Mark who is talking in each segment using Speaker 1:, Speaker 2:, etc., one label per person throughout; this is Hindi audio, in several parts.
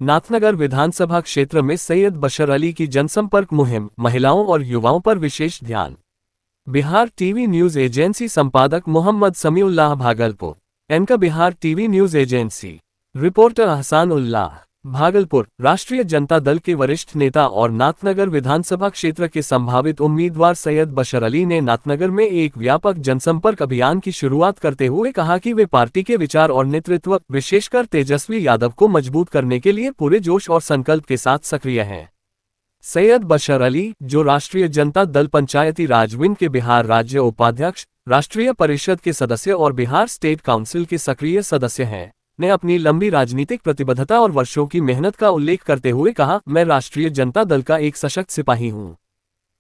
Speaker 1: नाथनगर विधानसभा क्षेत्र में सैयद बशर अली की जनसंपर्क मुहिम, महिलाओं और युवाओं पर विशेष ध्यान। बिहार टीवी न्यूज एजेंसी संपादक Mohammad Samiullah, Bhagalpur. Anchor Bihar TV news agency. Reporter Ahsan Ullah, Bhagalpur. Rashtriya Janata दल के वरिष्ठ नेता और नाथनगर विधानसभा क्षेत्र के संभावित उम्मीदवार सैयद बशर अली ने नाथनगर में एक व्यापक जनसंपर्क अभियान की शुरुआत करते हुए कहा कि वे पार्टी के विचार और नेतृत्व, विशेषकर तेजस्वी यादव को मजबूत करने के लिए पूरे जोश और संकल्प के साथ सक्रिय हैं। सैयद बशर अली, जो राष्ट्रीय जनता दल पंचायती राज विंग के बिहार राज्य उपाध्यक्ष, राष्ट्रीय परिषद के सदस्य और बिहार स्टेट काउंसिल के सक्रिय सदस्य हैं, ने अपनी लंबी राजनीतिक प्रतिबद्धता और वर्षों की मेहनत का उल्लेख करते हुए कहा, मैं राष्ट्रीय जनता दल का एक सशक्त सिपाही हूं।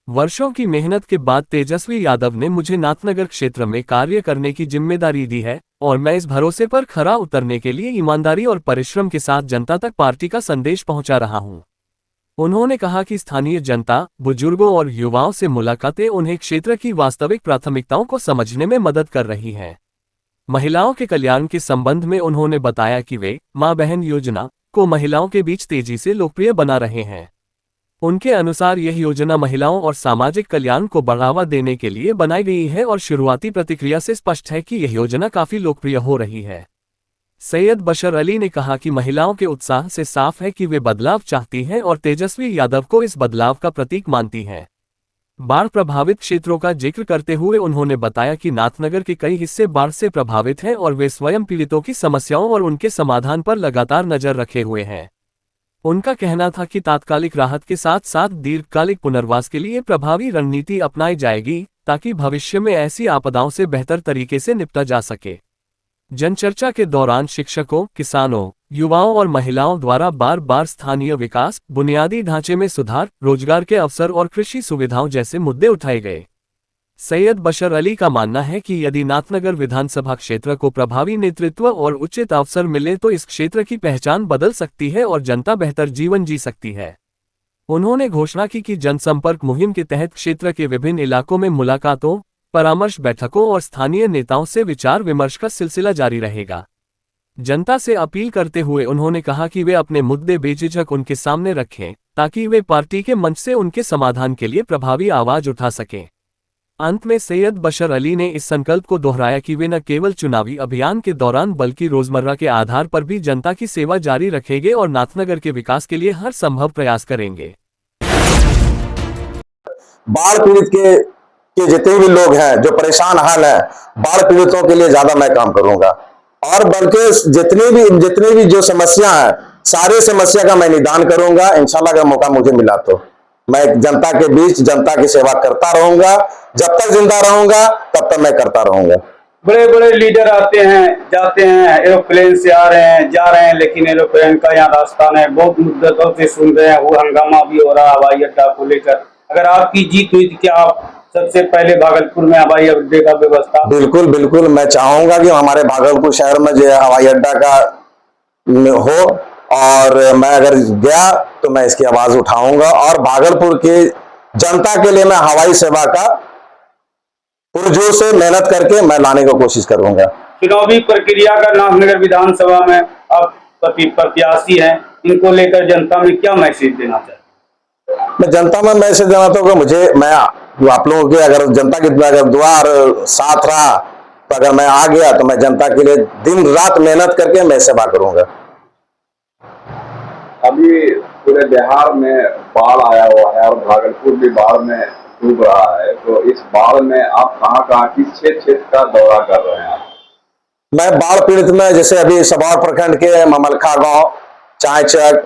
Speaker 1: वर्षों की मेहनत के बाद तेजस्वी यादव ने मुझे नाथनगर क्षेत्र में कार्य करने की जिम्मेदारी दी है और मैं इस भरोसे पर खरा उतरने के लिए ईमानदारी और परिश्रम के साथ जनता तक पार्टी का संदेश पहुंचा रहा हूं। उन्होंने कहा कि स्थानीय जनता, बुजुर्गों और युवाओं से मुलाकातें उन्हें क्षेत्र की वास्तविक प्राथमिकताओं को समझने में मदद कर रही हैं। महिलाओं के कल्याण के संबंध में उन्होंने बताया कि वे मां बहन योजना को महिलाओं के बीच तेजी से लोकप्रिय बना रहे हैं। उनके अनुसार यह योजना महिलाओं और सामाजिक कल्याण को बढ़ावा देने के लिए बनाई गई है और शुरुआती प्रतिक्रिया से स्पष्ट है कि यह योजना काफी लोकप्रिय हो रही है। सैयद बशर अली ने कहा कि महिलाओं के उत्साह से साफ है कि वे बदलाव चाहती हैं और तेजस्वी यादव को इस बदलाव का प्रतीक मानती हैं। बाढ़ प्रभावित क्षेत्रों का जिक्र करते हुए उन्होंने बताया कि नाथनगर के कई हिस्से बाढ़ से प्रभावित हैं और वे स्वयं पीड़ितों की समस्याओं और उनके समाधान पर लगातार नजर रखे हुए हैं। उनका कहना था कि तात्कालिक राहत के साथ साथ दीर्घकालिक पुनर्वास के लिए प्रभावी रणनीति अपनाई जाएगी, ताकि भविष्य में ऐसी आपदाओं से बेहतर तरीके से निपटा जा सके। जनचर्चा के दौरान शिक्षकों, किसानों, युवाओं और महिलाओं द्वारा बार बार स्थानीय विकास, बुनियादी ढांचे में सुधार, रोजगार के अवसर और कृषि सुविधाओं जैसे मुद्दे उठाए गए। सैयद बशर अली का मानना है कि यदि नाथनगर विधानसभा क्षेत्र को प्रभावी नेतृत्व और उचित अवसर मिले तो इस क्षेत्र की पहचान बदल सकती है और जनता बेहतर जीवन जी सकती है। उन्होंने घोषणा की कि जनसंपर्क मुहिम के तहत क्षेत्र के विभिन्न इलाकों में मुलाकातों, परामर्श बैठकों और स्थानीय नेताओं से विचार विमर्श का सिलसिला जारी रहेगा। जनता से अपील करते हुए उन्होंने कहा कि वे अपने मुद्दे बेझिझक उनके सामने रखें, ताकि वे पार्टी के मंच से उनके समाधान के लिए प्रभावी आवाज उठा सकें। अंत में सैयद बशर अली ने इस संकल्प को दोहराया कि वे न केवल चुनावी अभियान के दौरान बल्कि रोजमर्रा के आधार पर भी जनता की सेवा जारी रखेंगे और नाथनगर के विकास के लिए हर संभव प्रयास करेंगे।
Speaker 2: बाढ़ पीड़ित के जितने भी लोग हैं जो परेशान हाल है, बाढ़ पीड़ितों के लिए ज्यादा मैं काम करूंगा और बल्कि जितनी भी जो समस्या है, सारे समस्या का मैं निदान करूंगा। इंशाल्लाह अगर मौका मुझे मिला तो मैं जनता के बीच जनता की सेवा करता रहूंगा। जब तक जिंदा रहूंगा तब तक मैं करता रहूंगा।
Speaker 3: बड़े बड़े लीडर आते हैं, जाते हैं, एरोप्लेन से आ रहे हैं, जा रहे हैं, लेकिन एरोप्लेन का यहाँ रास्ता नहीं। बहुत मुद्दतों से सुन रहे हैं, वो हंगामा भी हो रहा है हवाई अड्डा को लेकर। अगर आपकी जीत हुई तो क्या आप सबसे पहले भागलपुर में हवाई अड्डे का व्यवस्था?
Speaker 2: बिल्कुल बिल्कुल, मैं चाहूंगा कि हमारे भागलपुर शहर में जो हवाई अड्डा का हो, और मैं अगर गया तो मैं इसकी आवाज उठाऊंगा और भागलपुर की जनता के लिए मैं हवाई सेवा का पुरजोर से मेहनत करके मैं लाने की कोशिश करूंगा।
Speaker 3: चुनावी प्रक्रिया का नाथनगर विधानसभा में आप प्रत्याशी हैं, इनको लेकर जनता में क्या मैसेज देना चाहते?
Speaker 2: मैं जनता में मैसेज देना चाहूंगा, मैं आप लोगों की अगर जनता की अगर दुआ और साथ रहा तो अगर मैं आ गया तो मैं जनता के लिए दिन रात मेहनत करके मैं सेवा करूंगा।
Speaker 4: अभी पूरे बिहार में बाढ़ आया हुआ है और भागलपुर भी बाढ़ में डूब रहा है, तो इस बाढ़ में आप कहाँ किस क्षेत्र का दौरा कर रहे हैं?
Speaker 2: मैं बाढ़ पीड़ित में जैसे अभी सबौर प्रखंड के ममलखा गांव, चायचक,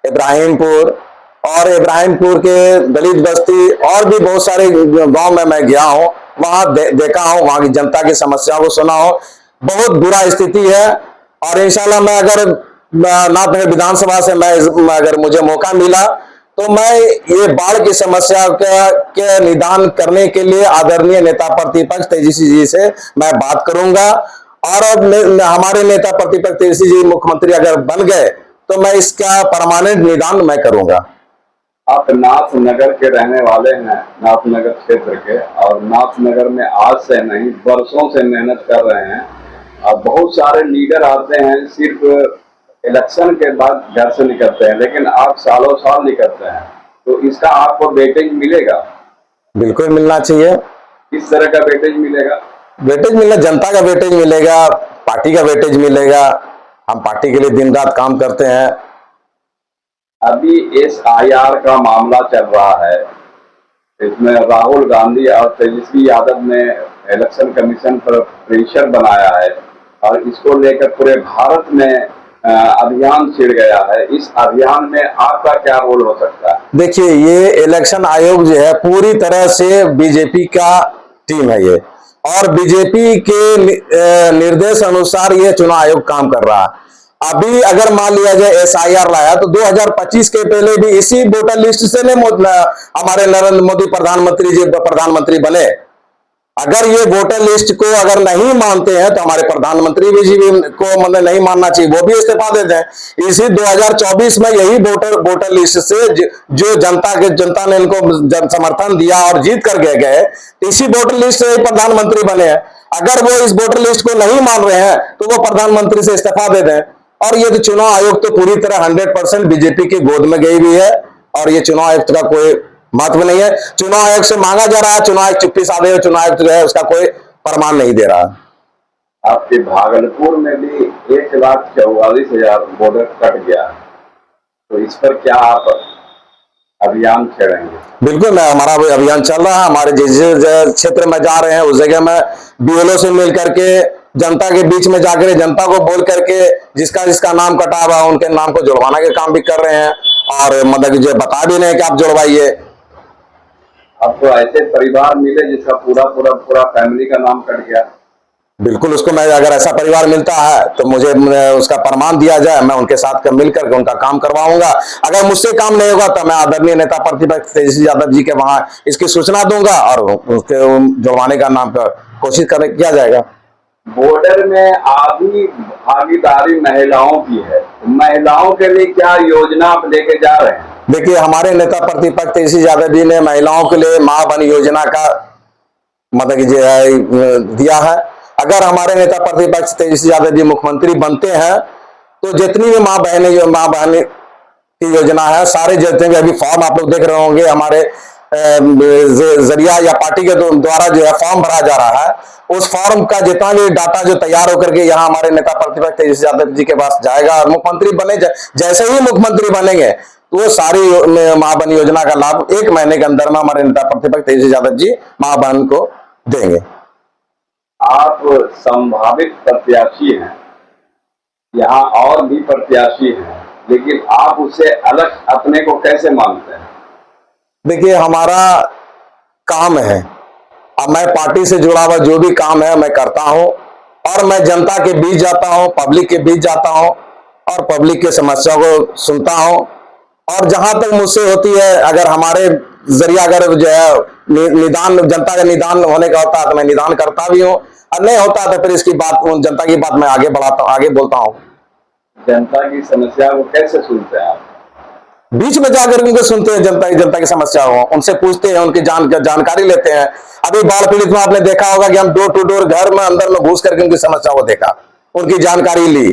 Speaker 2: इब्राहिमपुर और इब्राहिमपुर के दलित बस्ती और भी बहुत सारे गांव में मैं गया हूं। वहां देखा हूं, वहां की जनता की समस्याओं को सुना हूं। बहुत बुरा स्थिति है और इंशाल्लाह मैं अगर नाथनगर विधानसभा से मैं अगर मुझे मौका मिला तो मैं ये बाढ़ की समस्या के निदान करने के लिए आदरणीय नेता प्रतिपक्ष तेजस्वी जी से मैं बात करूंगा और हमारे नेता प्रतिपक्ष तेजस्वी जी मुख्यमंत्री अगर बन गए तो मैं इसका परमानेंट निदान मैं करूंगा।
Speaker 4: आप नाथनगर के रहने वाले हैं, नाथनगर क्षेत्र के, और नाथनगर में आज से नहीं वर्षों से मेहनत कर रहे हैं। अब बहुत सारे लीडर आते हैं, सिर्फ इलेक्शन के बाद घर से निकलते हैं, लेकिन आप सालों साल निकलते हैं, तो इसका आपको वेटेज मिलेगा?
Speaker 2: बिल्कुल मिलना चाहिए।
Speaker 4: किस तरह का वेटेज मिलेगा?
Speaker 2: वेटेज मिलना, जनता का वेटेज मिलेगा, पार्टी का वेटेज मिलेगा। हम पार्टी के लिए दिन रात काम करते हैं।
Speaker 4: अभी SIR का मामला चल रहा है, इसमें राहुल गांधी और तेजस्वी यादव ने इलेक्शन कमीशन पर प्रेशर बनाया है और इसको लेकर पूरे भारत में अभियान छिड़ गया है। इस अभियान में आपका क्या रोल हो सकता है?
Speaker 2: देखिए, ये इलेक्शन आयोग जो है पूरी तरह से बीजेपी का टीम है ये, और बीजेपी के निर्देश अनुसार ये चुनाव आयोग काम कर रहा है। अभी अगर मान लिया जाए SIR लाया, तो 2025 के पहले भी इसी वोटर लिस्ट से हमारे नरेंद्र मोदी प्रधानमंत्री बने। अगर ये वोटर लिस्ट को अगर नहीं मानते हैं तो हमारे प्रधानमंत्री जी को मतलब नहीं मानना चाहिए, वो भी इस्तीफा देते हैं। इसी 2024 में यही वोटर लिस्ट से जो जनता ने इनको समर्थन दिया और जीत कर गए, इसी वोटर लिस्ट से प्रधानमंत्री बने हैं। अगर वो इस वोटर लिस्ट को नहीं मान रहे हैं तो वो प्रधानमंत्री से इस्तीफा दे दें। और ये तो चुनाव आयोग तो पूरी तरह 100% बीजेपी की गोद में गई हुई है, और ये चुनाव आयुक्त का कोई महत्व नहीं है। चुनाव आयोग से मांगा जा रहा है, चुनाव आयोग चुप्पी साधे हुए, चुनाव आयोग जो है उसका कोई प्रमाण नहीं दे रहा।
Speaker 4: आपके भागलपुर में भी 1,44,000 वोटर कट गया, तो इस पर क्या आप अभियान छेड़ेंगे?
Speaker 2: बिल्कुल, हमारा अभियान चल रहा है। हमारे जिस क्षेत्र में जा रहे हैं उस जगह में BLO से मिल करके जनता के बीच में जाकर जनता को बोल करके जिसका नाम कटा हुआ उनके नाम को जुड़वाने के काम भी कर रहे हैं, और मतलब जो बता भी रहे हैं कि आप जुड़वाइए।
Speaker 4: अब तो ऐसे परिवार मिले जिसका पूरा फैमिली का नाम कट गया।
Speaker 2: बिल्कुल, उसको मैं अगर ऐसा परिवार मिलता है तो मुझे उसका प्रमाण दिया जाए, मैं उनके साथ मिलकर के उनका काम करवाऊंगा। अगर मुझसे काम नहीं होगा तो मैं आदरणीय नेता प्रतिपक्ष तेजस्वी यादव जी के वहां इसकी सूचना दूंगा और उसके जुड़वाने का नाम का कोशिश किया जाएगा।
Speaker 4: बॉर्डर में आधी भागीदारी महिलाओं की है, महिलाओं के लिए क्या योजना आप लेके जा रहे हैं?
Speaker 2: देखिए, हमारे नेता प्रतिपक्ष तेजस्वी यादव जी ने महिलाओं के लिए मां बन योजना का मतलब जो है दिया है। अगर हमारे नेता प्रतिपक्ष तेजस्वी यादव जी मुख्यमंत्री बनते हैं तो जितनी भी मां बहन की योजना है, सारे जितने भी अभी फॉर्म आप लोग देख रहे होंगे हमारे जरिया या पार्टी के द्वारा जो है फॉर्म भरा जा रहा है, उस फॉर्म का जितना भी डाटा जो तैयार होकर के यहाँ हमारे नेता प्रतिपक्ष तेजस्वी यादव जी के पास जाएगा और मुख्यमंत्री बने, जैसे ही मुख्यमंत्री बनेंगे तो वो सारी मां बहन योजना का लाभ 1 महीने के अंदर में हमारे नेता प्रतिपक्ष तेजस्वी यादव जी मां बहन को देंगे।
Speaker 4: आप संभावित प्रत्याशी हैं, यहाँ और भी प्रत्याशी हैं, लेकिन आप उससे अलग अपने को कैसे मानते हैं?
Speaker 2: देखिए, हमारा काम है, अब मैं पार्टी से जुड़ा हुआ जो भी काम है मैं करता हूं, और मैं जनता के बीच जाता हूं, पब्लिक के बीच जाता हूं और पब्लिक की समस्या को सुनता हूं, और जहां तक मुझसे होती है अगर हमारे जरिया अगर जो है निदान जनता का निदान होने का होता है तो मैं निदान करता भी हूं, और नहीं होता तो फिर इसकी बात जनता की बात मैं आगे बढ़ाता हूं, आगे बोलता हूं।
Speaker 4: जनता की समस्या को कैसे सुनते हैं आप?
Speaker 2: बीच में जाकर उनको सुनते हैं, जनता की समस्या हो, उनसे पूछते हैं, उनकी जानकारी लेते हैं। अभी बाढ़ पीड़ित में आपने देखा होगा कि हम डोर टू डोर घर में अंदर में घुस करके उनकी समस्या को देखा, उनकी जानकारी ली।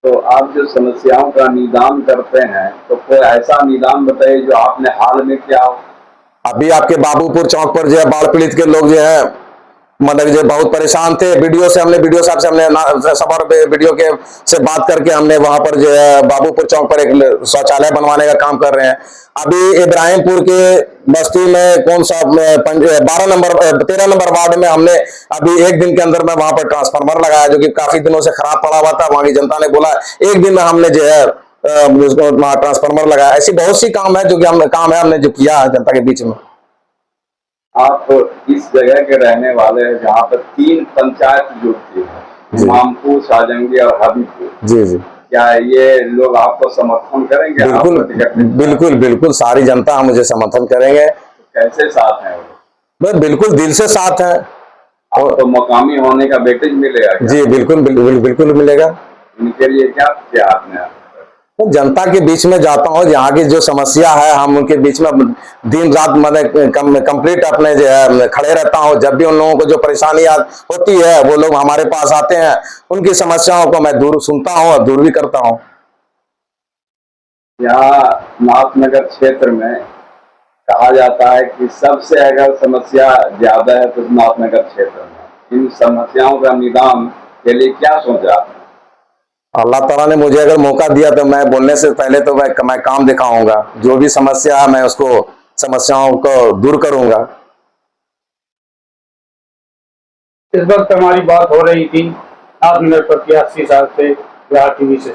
Speaker 4: तो आप जो समस्याओं का निदान करते हैं, तो कोई ऐसा निदान बताइए जो आपने हाल में किया हो।
Speaker 2: अभी आपके बाबूपुर चौक पर जो है बाढ़ पीड़ित के लोग जो है मतलब जो बहुत परेशान थे, वीडियो साहब से हमने सफर वीडियो के से बात करके हमने वहां पर जो है बाबूपुर चौक पर एक शौचालय बनवाने का काम कर रहे हैं। अभी इब्राहिमपुर के बस्ती में कौन सा 13 नंबर वार्ड में हमने अभी 1 दिन के अंदर में वहां पर ट्रांसफार्मर लगाया, जो कि काफी दिनों से खराब पड़ा हुआ था। वहां की जनता ने बोला 1 दिन में हमने जो है उसको ट्रांसफार्मर लगाया। ऐसी बहुत सी काम है जो कि हमने जो किया है जनता के बीच में।
Speaker 4: आप इस जगह के रहने वाले हैं जहाँ पर 3 पंचायत जुड़ती है, इमामपुर, शाहजहांगीर और हबीबपुर।
Speaker 2: जी जी,
Speaker 4: क्या ये लोग आपको समर्थन करेंगे?
Speaker 2: बिल्कुल सारी जनता मुझे समर्थन करेंगे।
Speaker 4: कैसे साथ हैं वो?
Speaker 2: बिल्कुल दिल से साथ है।
Speaker 4: तो मुकामी होने का वेटेज मिलेगा क्या?
Speaker 2: जी बिल्कुल मिलेगा।
Speaker 4: इनके लिए क्या किया आपने?
Speaker 2: तो जनता के बीच में जाता हूँ, यहाँ की जो समस्या है हम उनके बीच में दिन रात मतलब कंप्लीट अपने जो है खड़े रहता हूँ। जब भी उन लोगों को जो परेशानी होती है वो लोग हमारे पास आते हैं, उनकी समस्याओं को मैं दूर सुनता हूँ और दूर भी करता हूँ।
Speaker 4: यहाँ नाथनगर क्षेत्र में कहा जाता है कि सबसे अगर समस्या ज्यादा है तो नाथनगर क्षेत्र में। इन समस्याओं का निदान के लिए क्या सोचा?
Speaker 2: अल्लाह ताला ने मुझे अगर मौका दिया तो मैं बोलने से पहले तो मैं काम दिखाऊंगा। जो भी समस्या है मैं उसको समस्याओं को दूर करूंगा।
Speaker 3: इस वक्त हमारी बात हो रही थी नाथनगर पर 83 साल से बिहार टीवी से।